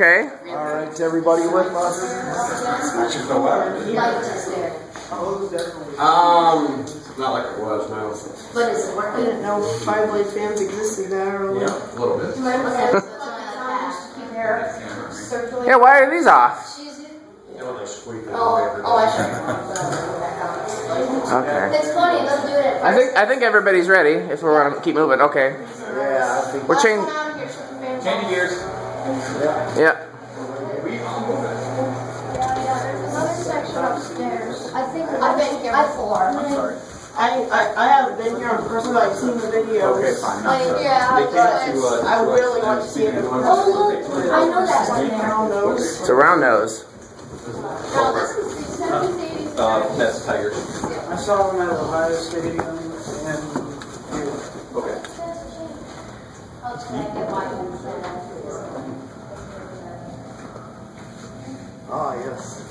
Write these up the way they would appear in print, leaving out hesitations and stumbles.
Okay. Alright, everybody with us? Not like it was, no. But is it working? I didn't know 5-blade fans existed there. Yeah, a little bit. Yeah, why are these off? Okay. It's funny, let's do it. I think everybody's ready if we want to keep moving. Okay. Yeah, I think We're changing. Changing gears. Yeah. Another section upstairs. I think I've been here before. I'm sorry. I haven't been here in person, but I've seen the videos. Okay, fine. Yeah, I really want to see it in person. I know that one there. It's a round nose. Now this is 70s, 80s. That's Tigers. I saw them at Ohio Stadium, and Okay. oh yes.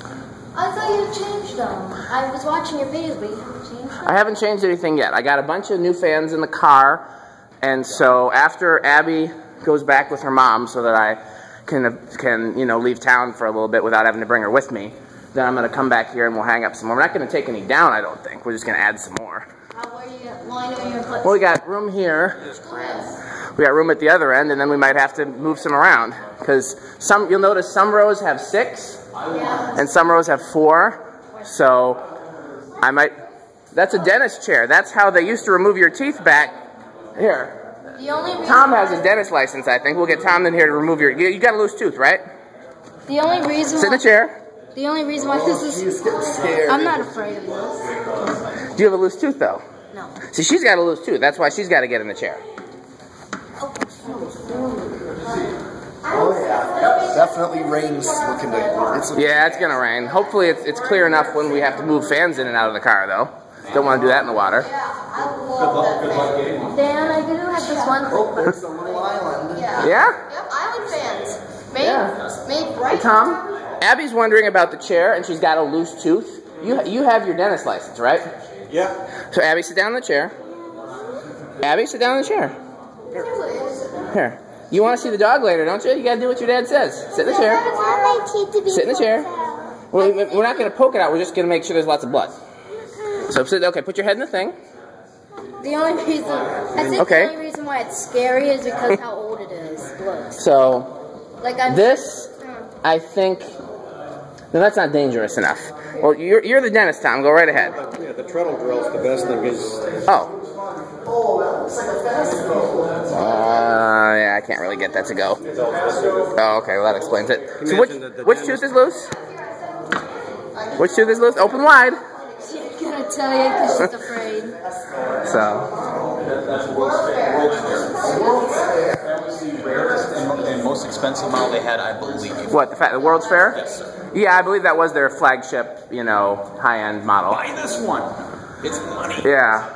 I thought you changed them. I was watching your videos, but you haven't changed them? I haven't changed anything yet. I got a bunch of new fans in the car, and so after Abby goes back with her mom so that I can leave town for a little bit without having to bring her with me, then I'm going to come back here and we'll hang up some more. We're not going to take any down, I don't think. We're just going to add some more. Well, we got room here. We got room at the other end, and then we might have to move some around. Because you'll notice some rows have 6, and some rows have 4. So I might... That's a dentist chair. That's how they used to remove your teeth back. Here. Tom has a dentist license, I think. We'll get Tom in here to remove your... You got a loose tooth, right? The only reason... Sit in the chair. The only reason why this is... She's getting scared. I'm not afraid of this. Do you have a loose tooth, though? No. See, she's got a loose tooth. That's why she's got to get in the chair. Oh yeah, definitely rain's looking to. Yeah, it's going to rain. Hopefully it's clear enough when we have to move fans in and out of the car, though. Don't want to do that in the water. Good luck getting one. Dan, I do have this one. Oh, there's a little island. Yeah? Yep, island fans. Made right. Hey, Tom, Abby's wondering about the chair, and she's got a loose tooth. You have your dentist license, right? Yeah. So, Abby, sit down in the chair. Abby, sit down in the chair. Here. You want to see the dog later, don't you? You got to do what your dad says. Sit in the chair. Sit in the chair. We're not going to poke it out. We're just going to make sure there's lots of blood. So, okay, put your head in the thing. The only reason, I think the only reason why it's scary is because how old it is. Look. So, Like this, I think, no, that's not dangerous enough. Well, you're the dentist, Tom. Go right ahead. Yeah, the treadle drill's the best thing because... Oh. Yeah, I can't really get that to go. Oh, okay, well that explains it. So which tooth is loose? Which tooth is loose? Open wide. She's gonna tell you because she's afraid. So. And most expensive model they had, I believe. What, the World's Fair? Yes, sir. Yeah, I believe that was their flagship, high-end model. Buy this one. It's money. Yeah.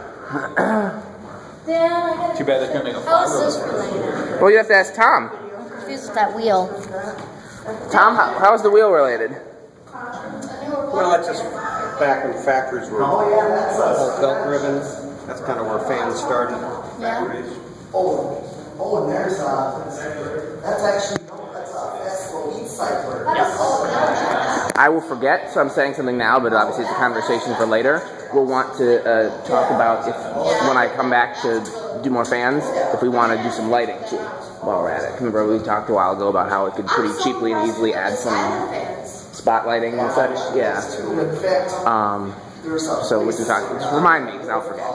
Too bad they couldn't make a How is this 5-row. related? Well, you have to ask Tom. Confused with that wheel. Tom, how is the wheel related? Well, it's just back when factories were all belt driven. That's kind of where fans started. Yeah. Oh, and there's that's actually that's a lead cycler. I will forget, so I'm saying something now, but obviously it's a conversation for later. We'll want to talk about when I come back to do more fans, if we want to do some lighting too while we're at it. Remember we talked a while ago about how it could pretty cheaply and easily add some spotlighting and such? Yeah. So we can talk. Just remind me, because I'll forget.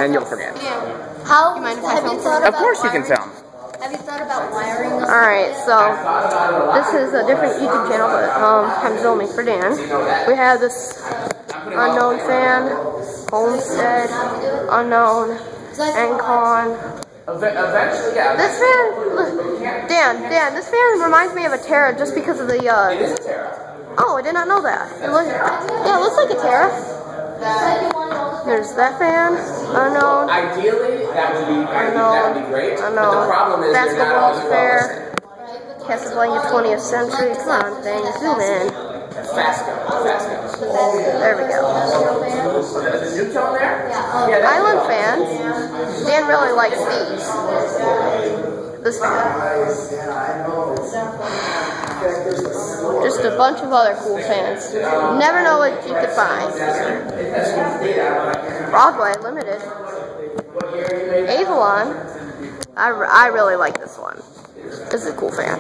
And you'll forget. Have you thought about Of course you can tell. Have you thought about wiring this? Alright, so this is a different YouTube channel, but I'm filming for Dan. We have this unknown fan, Homestead, unknown, Encon. Eventually, yeah. This fan, Dan, this fan reminds me of a Terra just because of the, It is a Terra. Oh, I did not know that. It looks like a Terra. There's that fan, unknown. Ideally, that would be great. But the problem is That's the they're not World's all Fair. Casablanca 20th Century. Come on, thing. Zoom in. There we go. New tone there? Island fans. Dan really likes these. This fan. just a bunch of other cool fans. Never know what you could find. Broadway Limited. Avalon. I really like this one. This is a cool fan.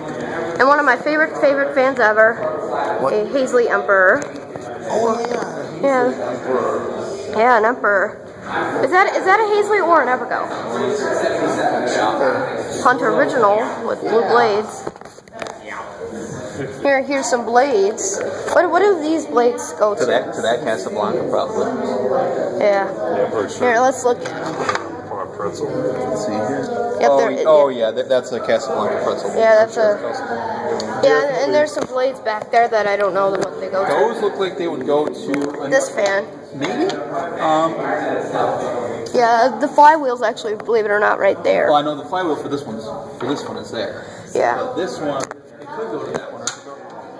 And one of my favorite fans ever, a Hazley Emperor. Oh yeah. Yeah, an Emperor. Is that a Hazley or an Evergo? Hunt Original with blue blades. Here's some blades. What do these blades go to? To that Casablanca, probably. Yeah. Here, let's look. Pretzel. Let's see here. Yep, that's a Casablanca pretzel. Yeah, that's a. Yeah, and there's some blades back there that I don't know what they go to. Those look like they would go to This fan. maybe. Yeah, the flywheel's actually, believe it or not, right there. Well, I know the flywheel for this one is there. Yeah. But this one, it could go to that one.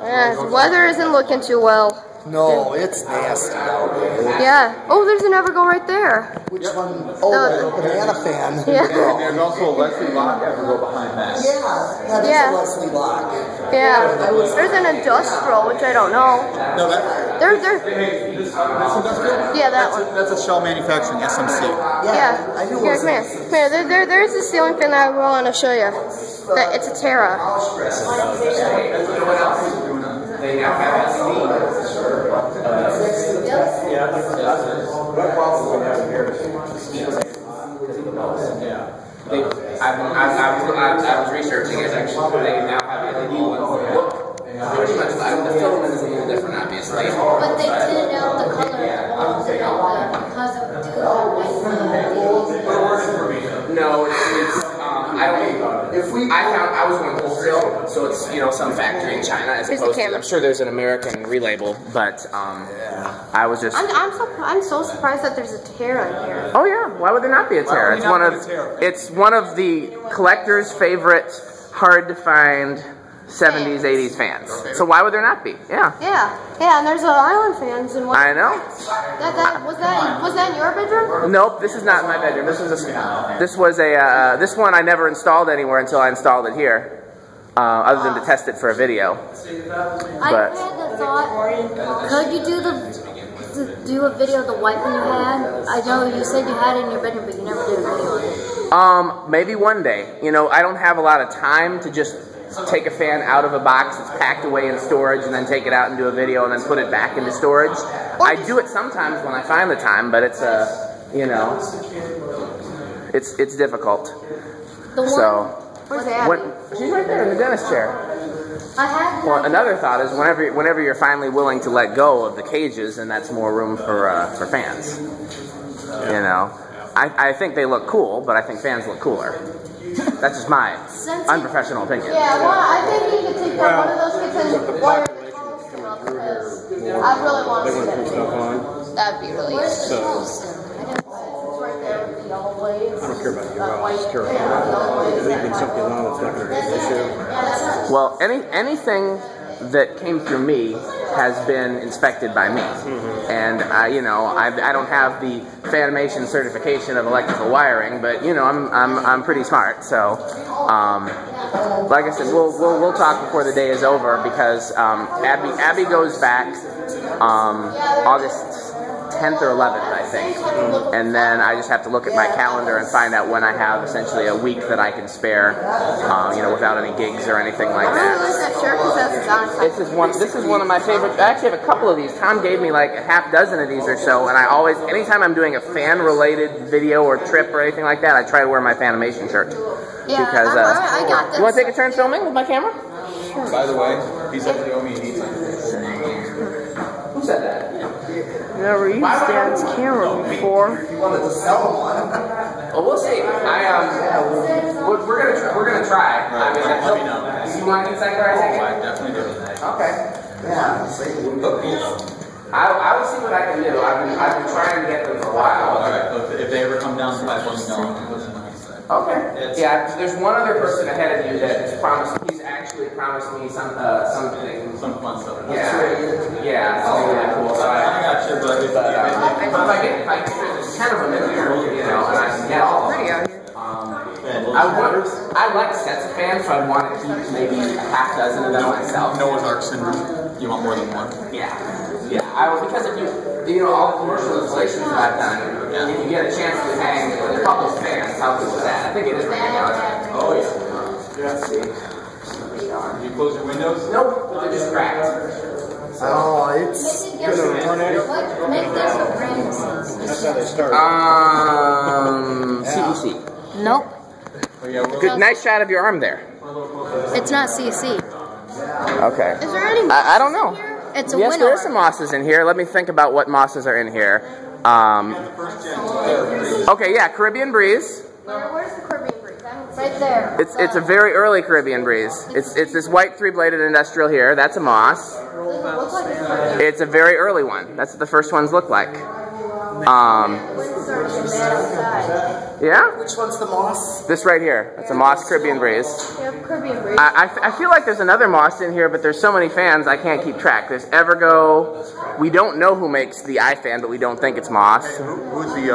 Yeah, the weather isn't looking too well. No, it's nasty out there. Yeah. Oh, there's an Evergo right there. Which one? Oh, the banana fan. Yeah. And there's also a Leslie Lock Evergo behind that. Yeah, that is Yeah. a Leslie Lock. Yeah. There's an industrial, which I don't know. No, that. They're. This industrial? Yeah, that one. That's a Shell Manufacturing SMC. Yeah. I knew it Here, was come here. There's a ceiling fan that I want to show you. It's a Terra. They now have I was researching it actually. They now have LED ones. Pretty much, the filament is a little different, obviously. But they didn't know the color of the walls because of the No, it's I was going wholesale, so it's some factory in China as Here's the opposed to. camera. I'm sure there's an American relabel, but I was just. I'm so surprised that there's a Terra in here. Oh yeah, why would there not be a Terra? It's one of the collector's favorite, hard to find 70s, 80s fans. So why would there not be? Yeah. Yeah, and there's Island fans and what. I know. Was that in your bedroom? Nope, this is not in my bedroom. This was a this one I never installed anywhere until I installed it here, other than to test it for a video. I had the thought, could you do a video of the white one you had? I know you said you had it in your bedroom, but you never did a video of it. Maybe one day. I don't have a lot of time to just take a fan out of a box that's packed away in storage and then take it out and do a video and then put it back into storage. I do it sometimes when I find the time, but it's it's difficult. Where's Abby? She's right there in the dentist chair. Well, another thought is whenever you're finally willing to let go of the cages, and that's more room for fans. I think they look cool, but I think fans look cooler. That's just my unprofessional opinion. Yeah, well, I think you could take one of those kits and wire the tunnels up because I really want to see that. That'd be really good. It's right there with the yellow blades. I don't care about you. I just care about leaving something on that's not going to be an issue. Well, anything that came through me has been inspected by me, and I don't have the Fanimation certification of electrical wiring, but I'm pretty smart. So, like I said, we'll talk before the day is over because Abby goes back August 10th or 11th, I think, and then I just have to look at my calendar and find out when I have essentially a week that I can spare, without any gigs or anything like that. This is one of my favorites. I actually have a couple of these. Tom gave me like a half dozen of these or so, and I always, anytime I'm doing a fan-related video or trip or anything like that, I try to wear my Fanimation shirt. Yeah, because I got this. You want to take a turn filming with my camera? Sure. By the way, he said to owe me needs. Who said that? Never used Dad's camera before. You wanted to sell one. Well, we'll see. We're gonna try. I mean, Let me know. You want to get second or I take it? I definitely do. Okay. Yeah. I will see what I can do. I've been trying to get them for a while. All right. If they ever come down, let me know. Okay. Yeah. There's one other person ahead of you that has promised. He's actually promised me some fun stuff. Yeah. Yeah. It's really cool. So I got you, but if I get there's 10 of them in here, and I can get all of them. I like sets of fans, so I'd want to keep maybe a half dozen of them myself. Noah's Ark syndrome. You want more than one? Yeah. Because if you know, all the commercial installations that I've done, if you get a chance to hang a couple of fans, how cool is that? I think it is ridiculous. Oh yeah. Let's see. Did you close your windows? Nope, they're just cracked. Oh, it's gonna run out. Make this a brand. That's how they start. CEC. Nope. Good, nice shot of your arm there. It's not CC. Okay. Is there any I don't know. It's a Yes, window. there are some mosses in here. Let me think about what mosses are in here. Okay, yeah, Caribbean Breeze. Where's the Caribbean breeze? Right there. It's a very early Caribbean Breeze. It's this white three-bladed industrial here. That's a moss. It's a very early one. That's what the first ones look like. Yeah? Which one's the moss? This right here. It's a moss Caribbean Breeze. Yeah, Caribbean breeze. I feel like there's another moss in here, but there's so many fans I can't keep track. There's Evergo. We don't know who makes the iFan, but we don't think it's moss. Who's the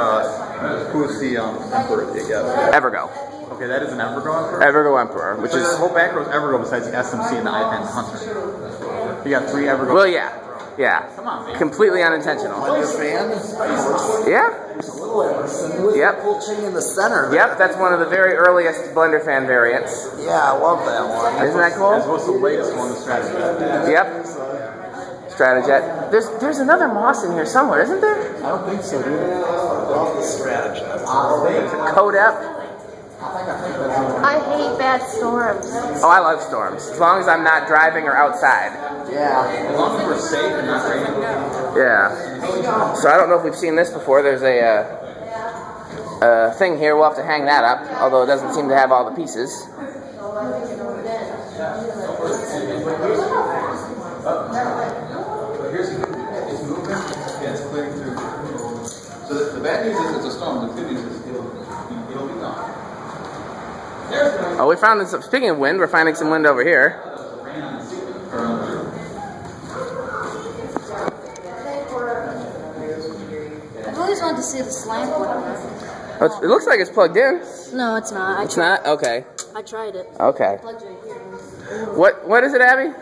emperor? Yeah. Evergo. Okay, that is an Evergo emperor. Evergo Emperor, which So is... the whole back row is Evergo besides the SMC and the iFan Hunter. You got 3 Evergo. Well, yeah. Come on, man. Completely unintentional. Blender fan? Yeah. With Yep. the cool chain in the center. Yep, that's one of the very earliest Blender fan variants. Yeah, I love that one. Isn't that As cool? was the latest one, the strategy. Yep. Stratajet. There's another moss in here somewhere, isn't there? I don't think so, dude. I love the strategy. Codep. I hate bad storms. Oh, I love storms. As long as I'm not driving or outside. Yeah. As long as we're safe and not raining. Yeah. So I don't know if we've seen this before. There's a thing here. We'll have to hang that up, although it doesn't seem to have all the pieces. Here's the good news. It's moving. Yeah, it's clearing through. So the bad news is it's a storm. The good news is it'll be gone. Oh, we found this. Speaking of wind, we're finding some wind over here. I've always wanted to see the slant one. Oh, it looks like it's plugged in. No, it's not. It's not? Okay. I tried it. Okay. Plugged right here. What is it, Abby?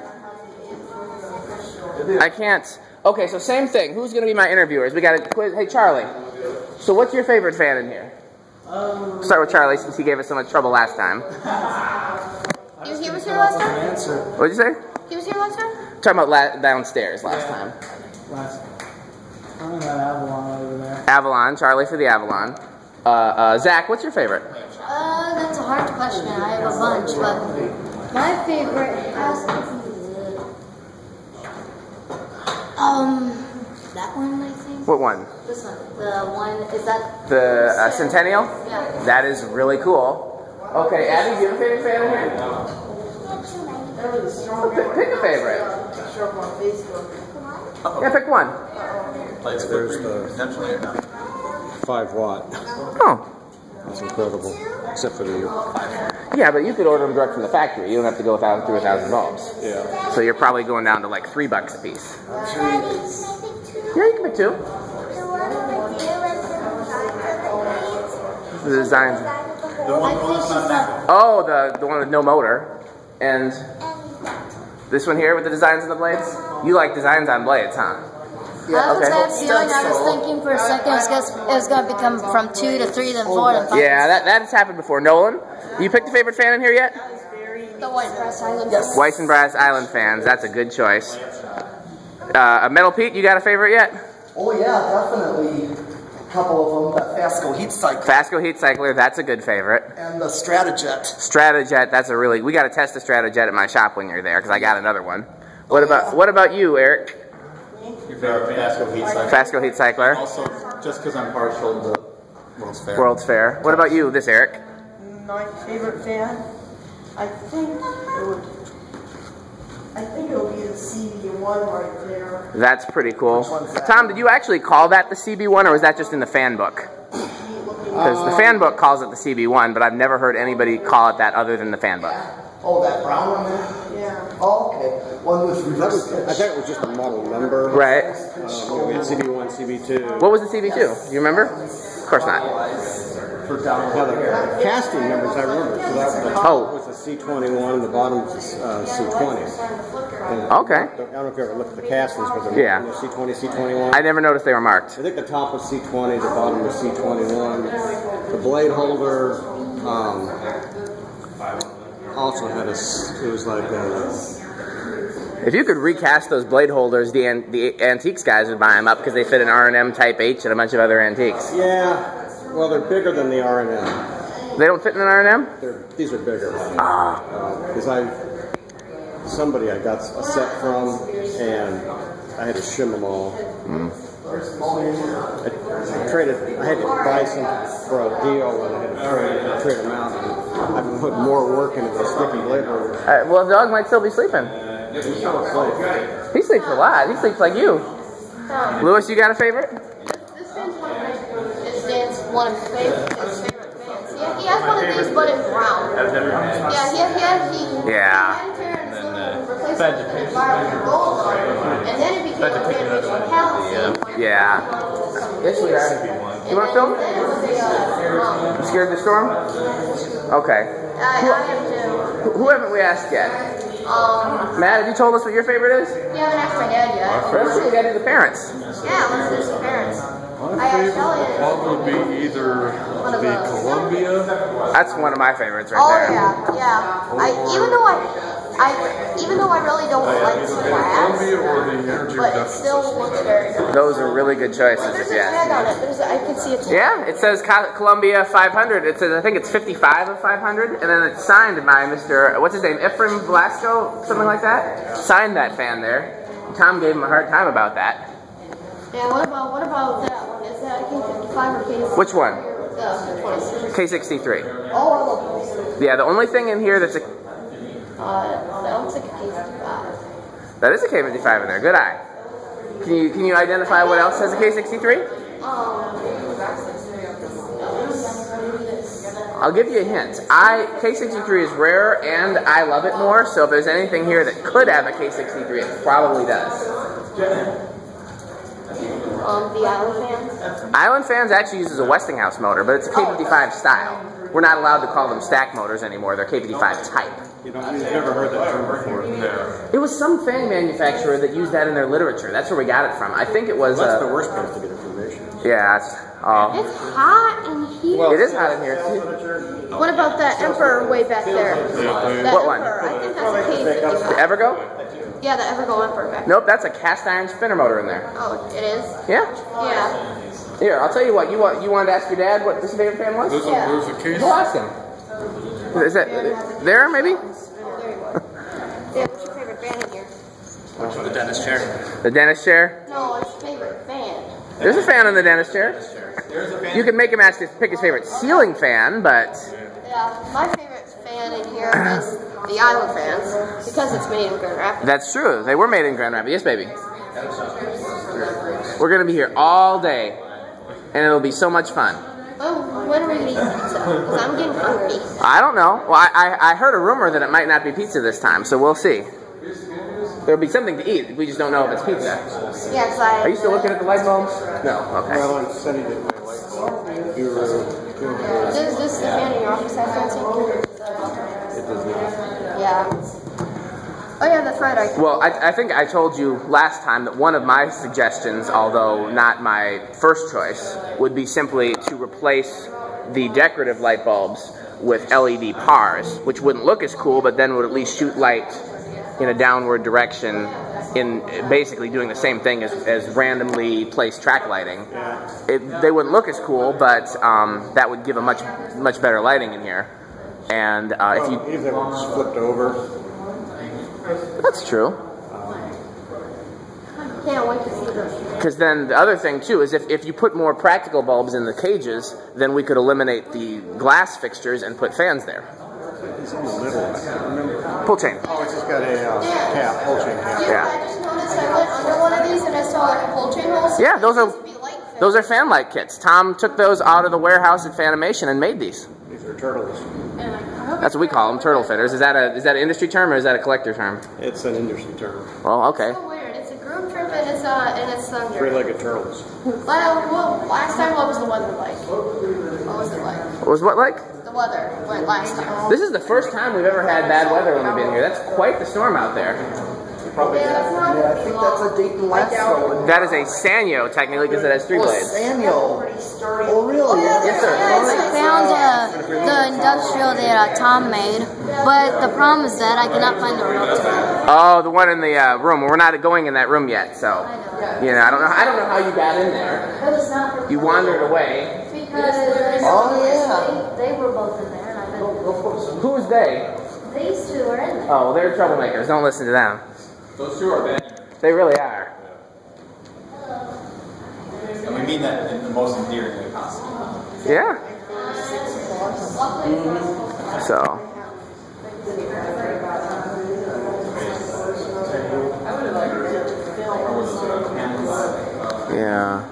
I can't. Okay, so same thing. Who's going to be my interviewers? We got a quiz. Hey, Charlie. So what's your favorite fan in here? Start with Charlie since he gave us so much trouble last time. He was here last time? What'd you say? He was here last time? Talking about downstairs last time. I'm in that Avalon over there. Avalon, Charlie for the Avalon. Zach, what's your favorite? That's a hard question. I have a bunch, but my favorite has to be that one, I think. What one? This one. The one, is that... The Centennial? Yeah. That is really cool. Okay, Abby, do you have a favorite fan in here? Pick a favorite. Yeah, pick one. Lights There's the potentially or not. 5 watt. Oh. That's incredible. Except for the... Yeah, but you could order them direct from the factory. You don't have to go through 1,000 bulbs. Yeah. So you're probably going down to like $3 a piece. Yeah, you can pick 2. The designs. Oh, the one with no motor. And this one here with the designs on the blades? You like designs on blades, huh? I Okay. was feeling, I was thinking for a second it was going to become from 2 to 3, then 4, then 5. Yeah, that's happened before. Nolan, you picked a favorite fan in here yet? The White Brass Island. Yes. Weiss and Brass Island fans. That's a good choice. Metal Pete, you got a favorite yet? Oh yeah, definitely. A couple of them. The Fasco Heat Cycle. Fasco Heat Cycler, that's a good favorite. And the Stratajet. Stratajet, that's a really... We got to test the Stratajet at my shop when you're there, because I got another one. What about you, Eric? Your favorite Fasco heat cycle. Fasco Heat Cycler. Also, just because I'm partial to World's Fair. World's Fair. What about you, this Eric? My favorite fan, I think it would be the CB1 right there. That's pretty cool. Tom, did you actually call that the CB1, or was that just in the fan book? Because the fan book calls it the CB1, but I've never heard anybody call it that other than the fan book. Oh, that brown one there? Yeah. Oh, okay. One with reverse I pitch. thought it was just a model number. Right. We had CB1, CB2. What was the CB2? You remember? Of course not. Now the casting numbers I remember. So that the top was a C21 and the bottom was a C20. And Okay. I don't know if you ever looked at the castings, but they're C20, C21. I never noticed they were marked. I think the top was C20, the bottom was C21. The blade holder also had it was like if you could recast those blade holders, the antiques guys would buy them up because they fit an R&M Type H and a bunch of other antiques. Yeah, well, they're bigger than the R&M. They don't fit in an R&M? These are bigger. Because somebody I got a set from, and I had to shim them all. I had to buy some for a deal, and I had to trade them out. And I've put more work into the sticky blade holders. Well, the dog might still be sleeping. He sleeps a lot. He sleeps like you. Lewis, you got a favorite? This fan's one of his favorite fans. He has one of these, but in brown. Yeah, he had gold on it, and then it became a Fanimation palette. Yeah. Yes, we are. You want to film? You scared of the storm? Okay. I am too. Who haven't we asked yet? Matt, have you told us what your favorite is? You haven't asked my dad yet. Let's see, we gotta do the parents. Yeah, let's do some parents. What would be either the Columbia? That's one of my favorites right there. Oh yeah. Even though I really don't like glass, but it still looks very good. Those are really good choices. There's a tag on it. I can see it. Yeah, it says Columbia 500. It says I think it's 55 of 500, and then it's signed by Mr. What's his name? Ephraim Velasco, something like that. Signed that fan there. Tom gave him a hard time about that. Yeah. What about that one? Is that K55 or K63? Which one? The 26. K63. Oh, yeah. The only thing in here that's a that looks like a K55. That is a K55 in there. Good eye. Can you identify what else has a K63? I'll give you a hint. K63 is rare, and I love it more. So if there's anything here that could have a K63, it probably does. The Island Fans? Island Fans actually uses a Westinghouse motor, but it's a K55 style. We're not allowed to call them stack motors anymore. They're K55 type. You've never heard that term before? No. It was some fan manufacturer that used that in their literature. That's where we got it from. I think it was... That's the worst place to get information. Yeah, it's hot in here. Well, it is hot in here, too. What about that Emperor way back there? What one? I think that's a K55. The Evergo? Yeah, the Evergo Emperor back there. Nope, that's a cast iron spinner motor in there. Oh, it is? Yeah. Yeah. Here, I'll tell you what. You wanted to ask your dad what his favorite fan was? There's a case. Go ask him. Is that there, maybe? Yeah, what's your favorite fan in here? The dentist chair. The dentist chair? No, it's your favorite fan. There's a fan in the dentist chair. You can make him pick his favorite ceiling fan, but... Yeah, my favorite fan in here is the Island Fans, because it's made in Grand Rapids. That's true. They were made in Grand Rapids. Yes, baby. We're going to be here all day, and it'll be so much fun. Well, when are we going to eat pizza? Because I'm getting hungry. I don't know. Well, I heard a rumor that it might not be pizza this time, so we'll see. There'll be something to eat. We just don't know if it's pizza. Yes, Are you still looking at the light bulbs? No. Okay. Well, I'm sending it my light bulb. Does this fan in your office have fencing? It does not. Yeah. Oh yeah, that's right. Well, I think I told you last time that one of my suggestions, although not my first choice, would be simply to replace the decorative light bulbs with LED pars, which wouldn't look as cool, but then would at least shoot light in a downward direction, in basically doing the same thing as randomly placed track lighting. Yeah. They wouldn't look as cool, but that would give a much better lighting in here. And if they were flipped over. That's true. Can't wait to see them. Because then the other thing too is if you put more practical bulbs in the cages, then we could eliminate the glass fixtures and put fans there. It's in the middle. I can't remember. Pull chain. Oh, it's just got a cap, pull chain cap. Yeah, I just noticed I went under one of these and I saw like a pull chain hole. Yeah, those are fan light kits. Tom took those out of the warehouse at Fanimation and made these. These are turtles. That's what we call them, turtle fitters. Is that an industry term or is that a collector term? It's an industry term. Well, okay. It's so weird. It's a groom trim and it's thunder. Three-legged turtles. Well, last time what was the weather like? What was it like? Was what like? The weather went last time. This is the first time we've ever had bad weather when we've been here. That's quite the storm out there. Yeah, I think that's a Dayton Lasso. That is a Sanyo, technically, because it has 3 blades. Sanyo. Oh, really? Yes, sir. I found the industrial that Tom made, but the problem is that I cannot find the rope to it. Oh, the one in the room. We're not going in that room yet, so you know, I don't know how you got in there. You wandered away. Because they were both in there, and I've been. Who's they? These two are in there. Oh, they're troublemakers. Don't listen to them. Those two are bad. They really are. And we mean that in the most endearing way possible. Yeah. So. Yeah.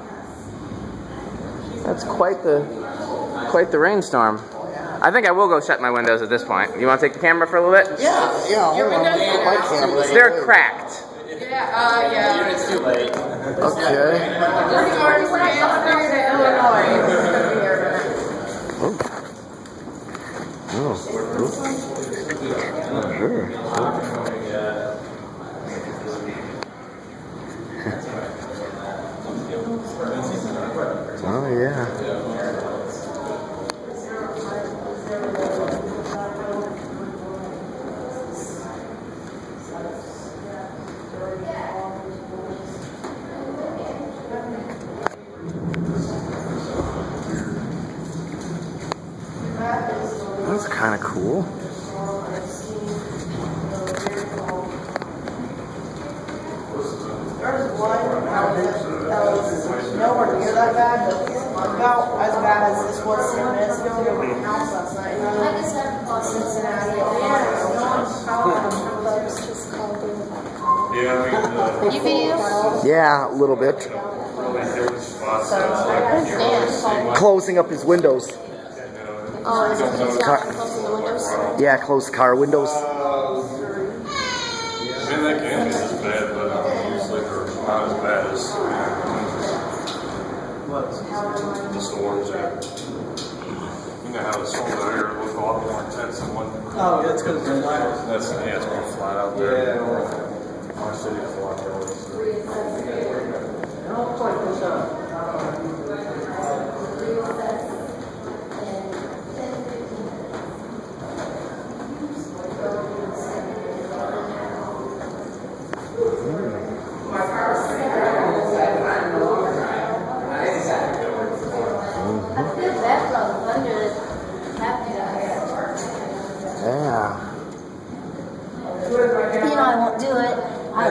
That's quite the rainstorm. I think I will go shut my windows at this point. You want to take the camera for a little bit? Yeah, hold on. My camera's They're cracked. Yeah. It's too late. Okay. Oh, sure. Oh, yeah. That's kind of cool. There's one that was nowhere near that bad, but about as bad as this was 10 minutes ago. There was a house last night. Cincinnati. You video? Yeah, a little bit. Closing up his windows. Oh, is it closing the windows? Yeah, close car windows. And they can be as bad, but usually they're not as bad as the storms. You know how the storms out here look a lot more intense than one. Oh, yeah, it's going to be light. It's going to fly out there. Yeah. Our city is a lot more.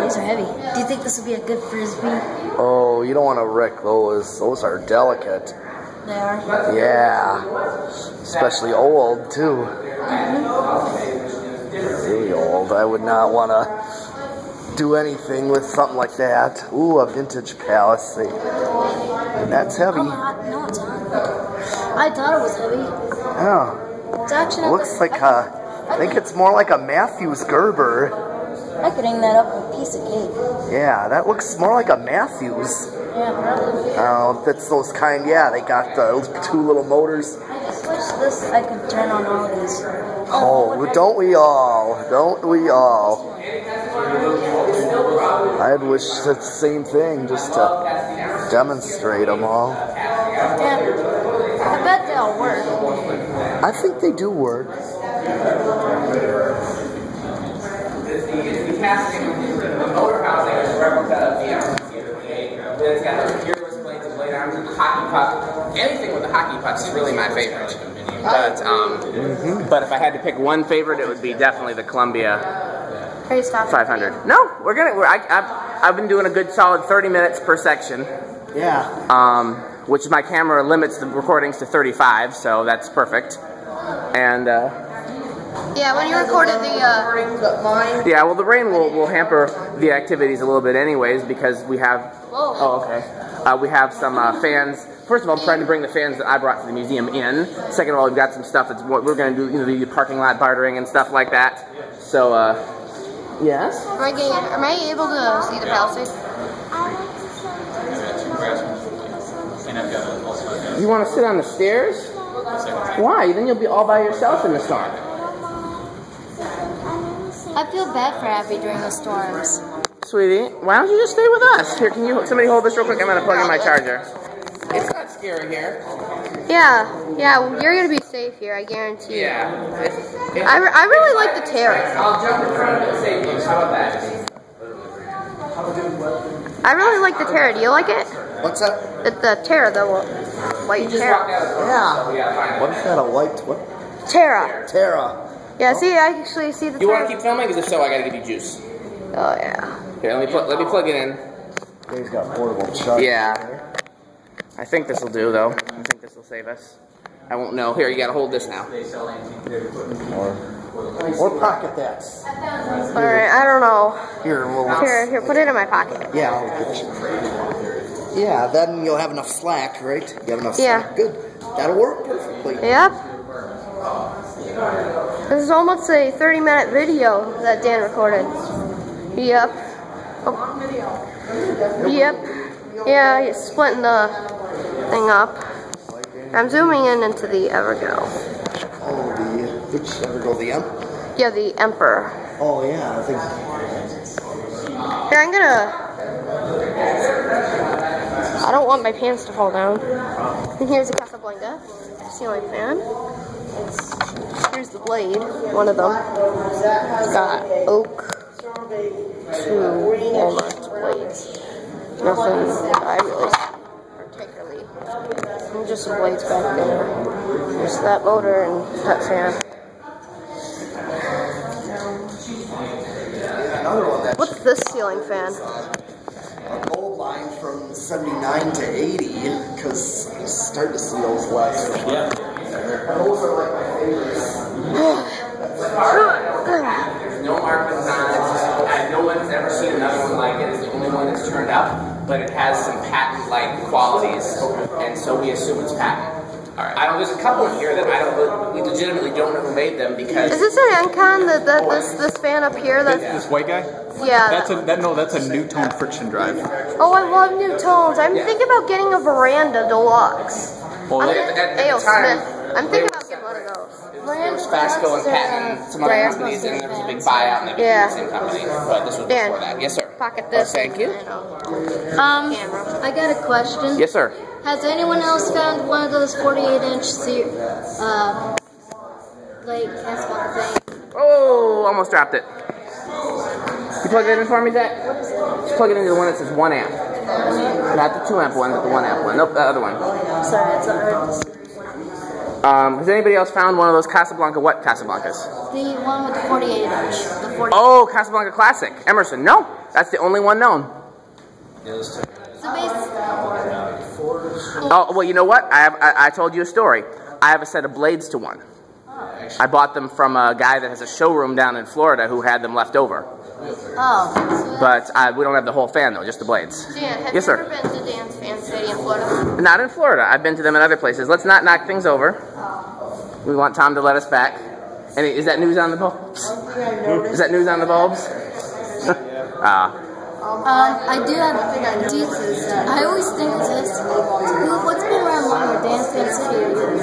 These are heavy. Do you think this would be a good frisbee? Oh, you don't want to wreck those. Those are delicate. They are? Yeah. Especially old, too. Really old. I would not want to do anything with something like that. Ooh, a vintage palace. That's heavy. No, it's not. I thought it was heavy. Yeah. It's actually looks like a... I think it's more like a Matthews Gerber. I could hang that up with a piece of cake. Yeah, that looks more like a Matthews. Yeah, probably. Oh, that's those kind, yeah, they got the 2 little motors. I just wish I could turn on all these. Oh, don't we all? Don't we all? I'd wish the same thing, just to demonstrate them all. Yeah, I bet they'll work. I think they do work. The casting, the motor housing is a replica of the M28. Then it's got the gearless blades and blade arms and the hockey puck. Anything with a hockey puck is really my favorite. But if I had to pick one favorite, it would be definitely the Columbia 500. No, I've been doing a good solid 30 minutes per section. Yeah. Which my camera limits the recordings to 35, so that's perfect. And yeah, when you recorded the yeah, well, the rain will hamper the activities a little bit anyways, because we have we have some fans. First of all, I'm trying to bring the fans that I brought to the museum in. Second of all, we've got some stuff that's what we're going to do, the parking lot bartering and stuff like that. So yes. Am I able to see the Palisade? You want to sit on the stairs? Why? Then you'll be all by yourself in the storm. I feel bad for Abby during the storms. Sweetie, why don't you just stay with us? Here, can you somebody hold this real quick? I'm gonna plug in my charger. It's not scary here. Yeah, you're gonna be safe here, I guarantee you. Yeah. I really like the Terra. I'll jump in front of it and save you. How about that? I really like the Terra. Do you like it? What's that? The Terra, the white Terra. Yeah. What is that? A white what? Terra. Terra. Yeah, see, I actually see the You Terra. want to keep filming? Because if so, I gotta give you juice. Oh, yeah. Here, let me plug it in. He's got portable charger. Yeah. I think this will do, though. I think this will save us. I won't know. Here, you gotta hold this now. Or pocket that. Alright, I don't know. Here, Here, put it in my pocket. Yeah, I'll get you. Yeah, then you'll have enough slack, right? You have enough slack. Good. That'll work perfectly. Yep. This is almost a 30-minute video that Dan recorded. Yep. Oh. Yep. Yeah, he's splitting the thing up. I'm zooming in into the Evergo. Oh, which Evergo? The Emperor? Yeah, the Emperor. Oh, yeah, I think. Here, I don't want my pants to fall down. And here's a Casablanca ceiling fan. Here's the blade, one of them. It's got oak, 2 walnut blades. Nothing I really particularly. And just some blades back there. There's that motor and that fan. What's this ceiling fan? A gold line from 79 to 80, because you start to see those less. Yeah. Those are like my favorites. There's no markings on it. No one's ever seen another one like it. It's the only one that's turned up, but it has some patent-like qualities, and so we assume it's patent. All right. There's a couple in here that we legitimately don't know who made them because. Is this an Encon? This fan up here? This white guy? Yeah. That's a new-tone friction drive. Oh, I love new tones. I'm thinking about getting a Veranda Deluxe. Well, A.O. Smith. I'm thinking about getting one of those. There was Fasco and Patent and some other companies, and there was a big buyout, and they became the same company. But this was before that. Yes, sir. Pocket this. Thank you. I got a question. Yes, sir. Has anyone else found one of those 48-inch like Casablanca thing? Oh, almost dropped it. You plug it in for me, Zach? Just plug it into the one that says 1 amp. Not the 2 amp one, but the 1 amp one. Nope, the other one. Sorry, it's not. Has anybody else found one of those Casablanca what Casablancas? The one with the 48-inch. Oh, Casablanca Classic. Emerson. No, that's the only one known. Oh, well, you know what? I told you a story. I have a set of blades to one. I bought them from a guy that has a showroom down in Florida who had them left over. Oh. But we don't have the whole fan, though, just the blades. Dan, have yes, you sir. ever been to Dan's Fan City in Florida? Not in Florida. I've been to them in other places. Let's not knock things over. We want Tom to let us back. And is that news on the bulbs? Is that news on the bulbs? I do have. I always think this. What's been around longer, Dan's Fan City or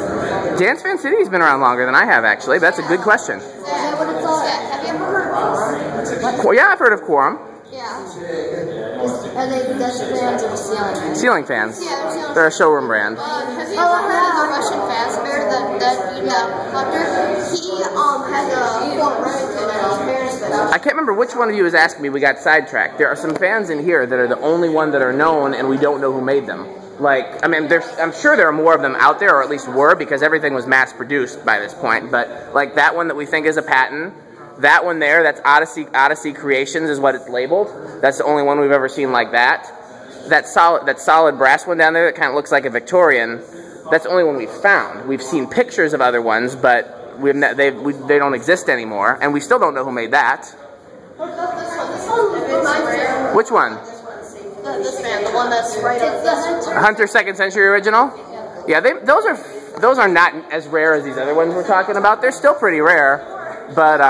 you? Dan's Fan City has been around longer than I have, actually. That's a good question. Is that what it's all? Have you ever heard of this? Well, yeah, I've heard of Quorum. Yeah. Are they desk fans or ceiling fans? Ceiling fans. Yeah, they're a showroom brand. Have you ever heard of the Russian Fazbear, that collector? He has a Fort Remington and his parents been up. I can't remember which one of you was asking me. We got sidetracked. There are some fans in here that are the only one that are known, and we don't know who made them. Like, I mean, I'm sure there are more of them out there, or at least were, because everything was mass-produced by this point. But, like, that one that we think is a patent, that one there, that's Odyssey Creations is what it's labeled. That's the only one we've ever seen like that. That solid brass one down there that kind of looks like a Victorian, that's the only one we've found. We've seen pictures of other ones, but they don't exist anymore, and we still don't know who made that. Which one? This man, the one that's right up this. Hunter 2nd Century Original? Yeah, those are not as rare as these other ones we're talking about. They're still pretty rare, but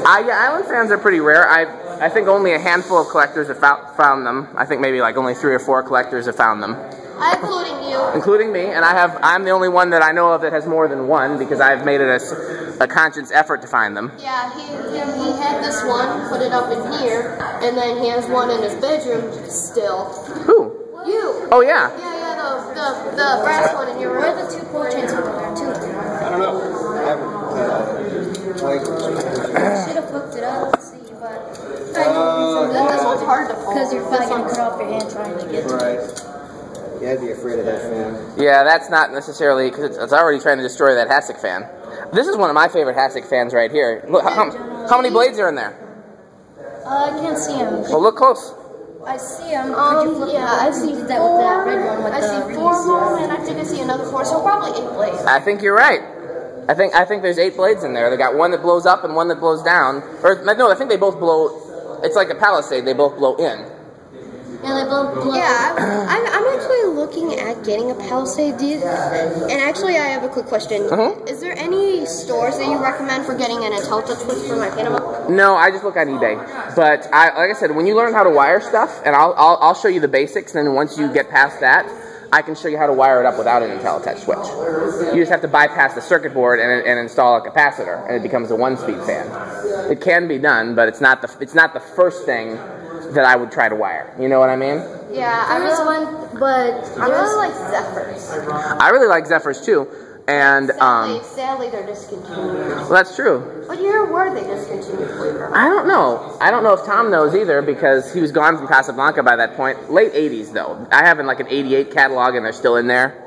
Island fans are pretty rare. I think only a handful of collectors have found them. I think maybe like only 3 or 4 collectors have found them. Including you. Including me, and I'm the only one that I know of that has more than one because I've made it a conscious effort to find them. Yeah, he had this one, put it up in here, and then he has one in his bedroom still. Who? You. Oh, yeah. Yeah, the brass one in your room. Where are the 2 portraits over there, too? I don't know. I Should have hooked it up, let's see, but... This one's hard to pull. Because you're probably going to cut off your hand trying to get to it. Right. Yeah, I'd be afraid of that fan. Yeah, that's not necessarily, because it's already trying to destroy that Hasek fan. This is one of my favorite Hasek fans right here. Look, how many blades are in there? I can't see them. Well, look close. I see them. I see that with that red one with I see 4 more, and I think I see another 4, so probably 8 blades. I think you're right. I think there's 8 blades in there. They got one that blows up and one that blows down. Or no, I think they both blow. It's like a palisade. They both blow in. Yeah, they both blow. Yeah, I'm actually looking at getting a palisade. And actually, I have a quick question. Is there any stores that you recommend for getting an IntelliTouch switch for my Panama? No, I just look on eBay. But like I said, when you learn how to wire stuff, and I'll show you the basics, and then once you get past that, I can show you how to wire it up without an IntelliTouch switch. You just have to bypass the circuit board and install a capacitor, and it becomes a 1-speed fan. It can be done, but it's not the first thing that I would try to wire. You know what I mean? Yeah, I really like Zephyrs. I really like Zephyrs too, and Sadly, they're discontinued. well, that's true. What year were they discontinued? I don't know. I don't know if Tom knows either because he was gone from Casablanca by that point. Late 80s though. I have like an 88 catalog and they're still in there.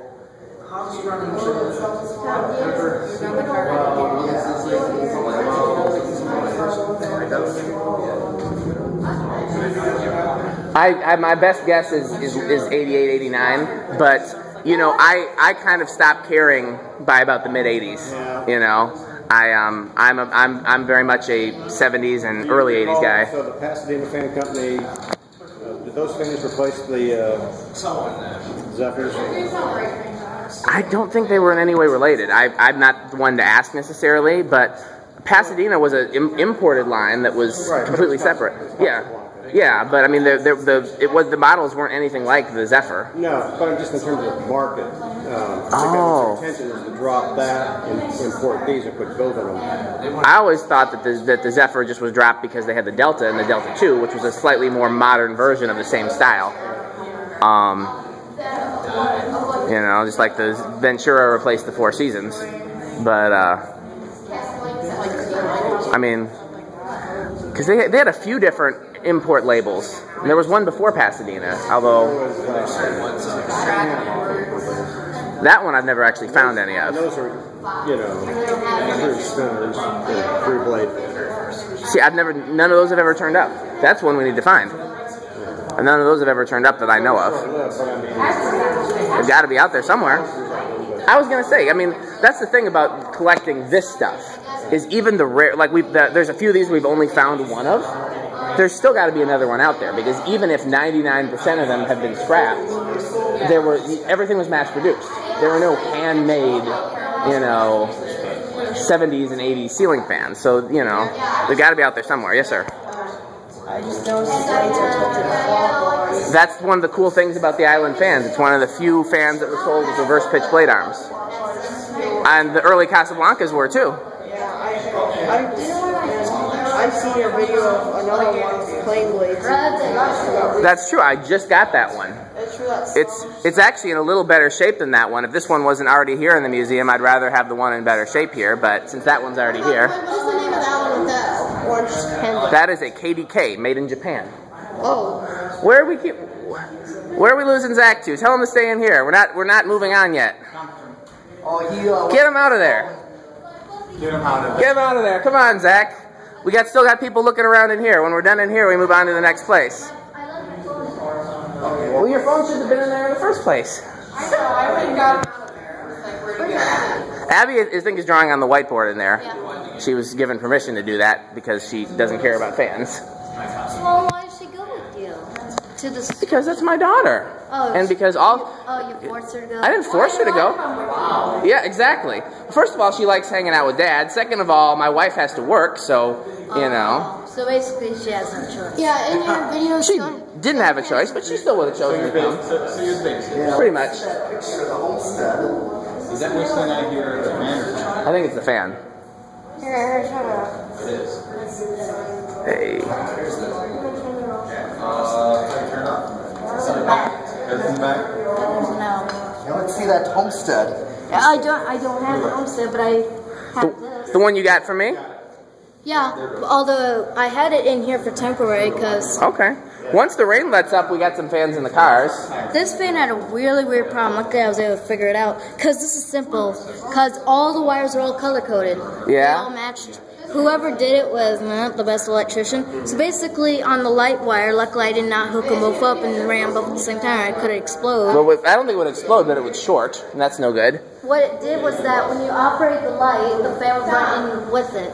My best guess is 88, 89, but you know, I kind of stopped caring by about the mid 80s. You know, I'm very much a 70s and early 80s guy. So the Pasadena Fan Company, did those fans replace the Zephyrs? I don't think they were in any way related. I'm not the one to ask necessarily, but Pasadena was an imported line that was completely separate. Yeah, but I mean, the models weren't anything like the Zephyr. No, but just in terms of market. Because their intention is to drop that and import these and put both of them. I always thought that the Zephyr just was dropped because they had the Delta and the Delta 2, which was a slightly more modern version of the same style. You know, just like the Ventura replaced the Four Seasons. But, I mean, because they had a few different import labels. And there was one before Pasadena, although that one I've never actually found any of. Those are, you know, 3 spinners, 3 blade. See, none of those have ever turned up. That's one we need to find. And none of those have ever turned up that I know of. They've got to be out there somewhere. I was going to say, I mean, that's the thing about collecting this stuff, is even the rare, like there's a few of these we've only found one of. There's still got to be another one out there, because even if 99% of them have been scrapped, everything was mass produced. There were no handmade, you know, 70s and 80s ceiling fans. So, you know, they've got to be out there somewhere. Yes, sir. I just noticed the blades are tilted forward. That's one of the cool things about the Island fans. It's one of the few fans that were sold with reverse pitch blade arms. And the early Casablancas were too. I've seen a video of another one playing blades. That's true. I just got that one. It's actually in a little better shape than that one. If this one wasn't already here in the museum, I'd rather have the one in better shape here. But since that one's already here, What's the name of that one with the orange pendant? that is a KDK made in Japan. Oh. Where are we losing Zach to? Tell him to stay in here. We're not moving on yet. Get him out of there. Get him out of there. Get him out of there. Come on, Zach. We still got people looking around in here. When we're done in here, we move on to the next place. Well, your phone should have been in there in the first place. I know, I went and got him out of there. I was like, where'd he go? Abby, I think, is drawing on the whiteboard in there. Yeah. She was given permission to do that because she doesn't care about fans. Well, why did she go with you? To the... Because that's my daughter. Oh, and because all... Oh, you forced her to go? I didn't force her to go. Wow. Yeah, exactly. First of all, she likes hanging out with Dad. Second of all, my wife has to work, so, you know. So basically, she has no choice. Yeah, in your video, she didn't have a choice, but she still would have chosen to come. Pretty much. Is that which thing I hear, the fan or fan? I think it's the fan. Here, shut up. It is. Hey. Turn up. Everything back? No. Yeah, let's see that Homestead. I don't have the Homestead, but I have this. The one you got from me? Yeah, although I had it in here for temporary because... Okay. Once the rain lets up, we got some fans in the cars. This fan had a really weird problem. Luckily, I was able to figure it out. Because this is simple. Because all the wires are all color-coded. Yeah. They all matched. Whoever did it was not the best electrician. So basically, on the light wire, luckily I did not hook them both up and ran both at the same time. I could explode. Well, I don't think it would explode, but it would short, and that's no good. What it did was that when you operate the light, the fan would run in with it.